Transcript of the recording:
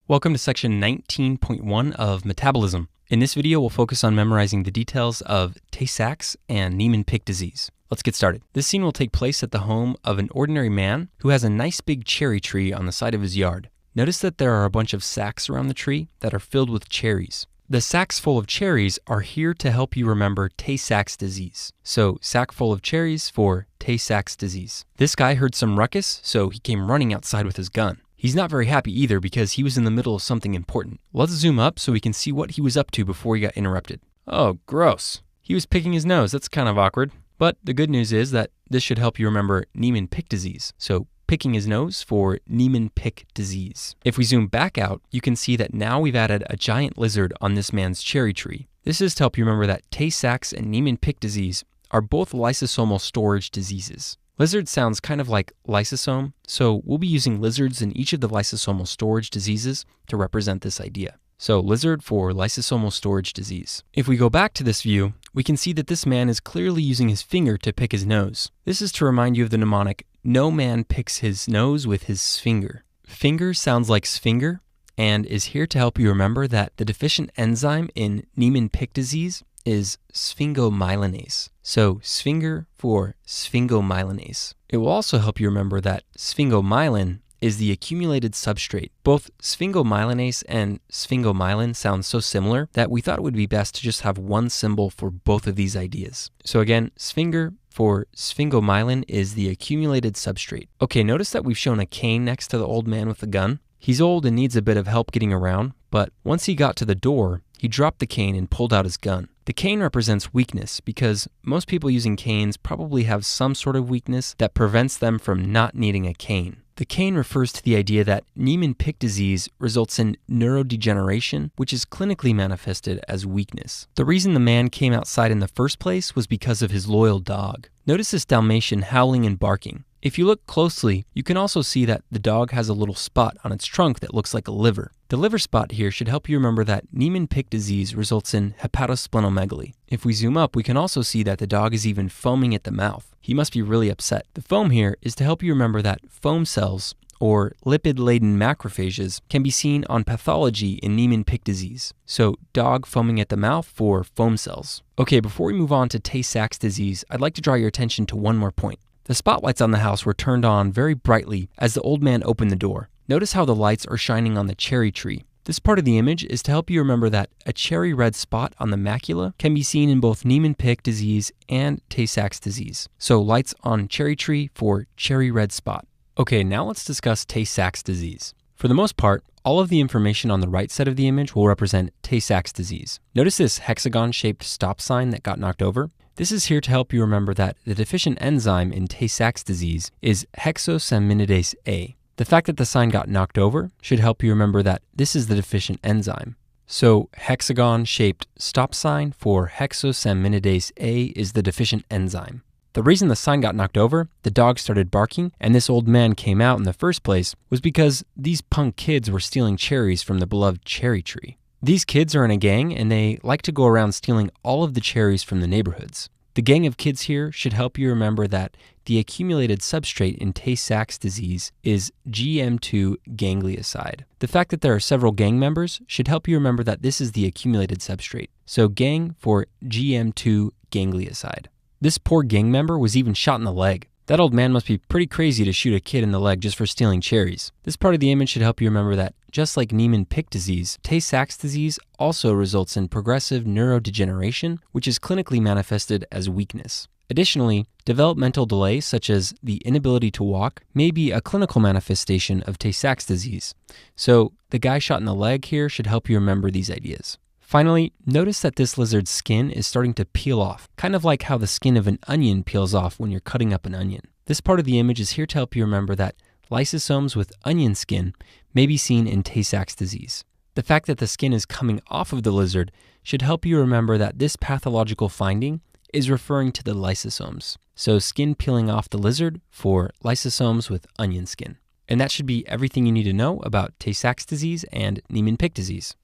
Welcome to section 19.1 of Metabolism. In this video, we'll focus on memorizing the details of Tay-Sachs and Niemann-Pick disease. Let's get started. This scene will take place at the home of an ordinary man who has a nice big cherry tree on the side of his yard. Notice that there are a bunch of sacks around the tree that are filled with cherries. The sacks full of cherries are here to help you remember Tay-Sachs disease. So, sack full of cherries for Tay-Sachs disease. This guy heard some ruckus, so he came running outside with his gun. He's not very happy either because he was in the middle of something important. Let's zoom up so we can see what he was up to before he got interrupted. Oh, gross. He was picking his nose. That's kind of awkward. But the good news is that this should help you remember Niemann-Pick disease. So, picking his nose for Niemann-Pick disease. If we zoom back out, you can see that now we've added a giant lizard on this man's cherry tree. This is to help you remember that Tay-Sachs and Niemann-Pick disease are both lysosomal storage diseases. Lizard sounds kind of like lysosome, so we'll be using lizards in each of the lysosomal storage diseases to represent this idea. So lizard for lysosomal storage disease. If we go back to this view, we can see that this man is clearly using his finger to pick his nose. This is to remind you of the mnemonic, no man picks his nose with his finger. Finger sounds like sphinger and is here to help you remember that the deficient enzyme in Niemann-Pick disease is sphingomyelinase. So sphinger for sphingomyelinase. It will also help you remember that sphingomyelin is the accumulated substrate. Both sphingomyelinase and sphingomyelin sound so similar that we thought it would be best to just have one symbol for both of these ideas. So again, sphinger for sphingomyelin is the accumulated substrate. Okay, notice that we've shown a cane next to the old man with the gun. He's old and needs a bit of help getting around, but once he got to the door, he dropped the cane and pulled out his gun. The cane represents weakness because most people using canes probably have some sort of weakness that prevents them from not needing a cane. The cane refers to the idea that Niemann-Pick disease results in neurodegeneration, which is clinically manifested as weakness. The reason the man came outside in the first place was because of his loyal dog. Notice this Dalmatian howling and barking. If you look closely, you can also see that the dog has a little spot on its trunk that looks like a liver. The liver spot here should help you remember that Niemann-Pick disease results in hepatosplenomegaly. If we zoom up, we can also see that the dog is even foaming at the mouth. He must be really upset. The foam here is to help you remember that foam cells, or lipid-laden macrophages, can be seen on pathology in Niemann-Pick disease. So, dog foaming at the mouth for foam cells. Okay, before we move on to Tay-Sachs disease, I'd like to draw your attention to one more point. The spotlights on the house were turned on very brightly as the old man opened the door. Notice how the lights are shining on the cherry tree. This part of the image is to help you remember that a cherry red spot on the macula can be seen in both Niemann-Pick disease and Tay-Sachs disease. So lights on cherry tree for cherry red spot. Okay, now let's discuss Tay-Sachs disease. For the most part, all of the information on the right side of the image will represent Tay-Sachs disease. Notice this hexagon-shaped stop sign that got knocked over? This is here to help you remember that the deficient enzyme in Tay-Sachs disease is hexosaminidase A. The fact that the sign got knocked over should help you remember that this is the deficient enzyme. So, hexagon-shaped stop sign for hexosaminidase A is the deficient enzyme. The reason the sign got knocked over, the dog started barking, and this old man came out in the first place was because these punk kids were stealing cherries from the beloved cherry tree. These kids are in a gang and they like to go around stealing all of the cherries from the neighborhoods. The gang of kids here should help you remember that the accumulated substrate in Tay-Sachs disease is GM2 ganglioside. The fact that there are several gang members should help you remember that this is the accumulated substrate. So gang for GM2 ganglioside. This poor gang member was even shot in the leg. That old man must be pretty crazy to shoot a kid in the leg just for stealing cherries. This part of the image should help you remember that, just like Niemann-Pick disease, Tay-Sachs disease also results in progressive neurodegeneration, which is clinically manifested as weakness. Additionally, developmental delays such as the inability to walk may be a clinical manifestation of Tay-Sachs disease. So, the guy shot in the leg here should help you remember these ideas. Finally, notice that this lizard's skin is starting to peel off, kind of like how the skin of an onion peels off when you're cutting up an onion. This part of the image is here to help you remember that lysosomes with onion skin may be seen in Tay-Sachs disease. The fact that the skin is coming off of the lizard should help you remember that this pathological finding is referring to the lysosomes. So skin peeling off the lizard for lysosomes with onion skin. And that should be everything you need to know about Tay-Sachs disease and Niemann-Pick disease.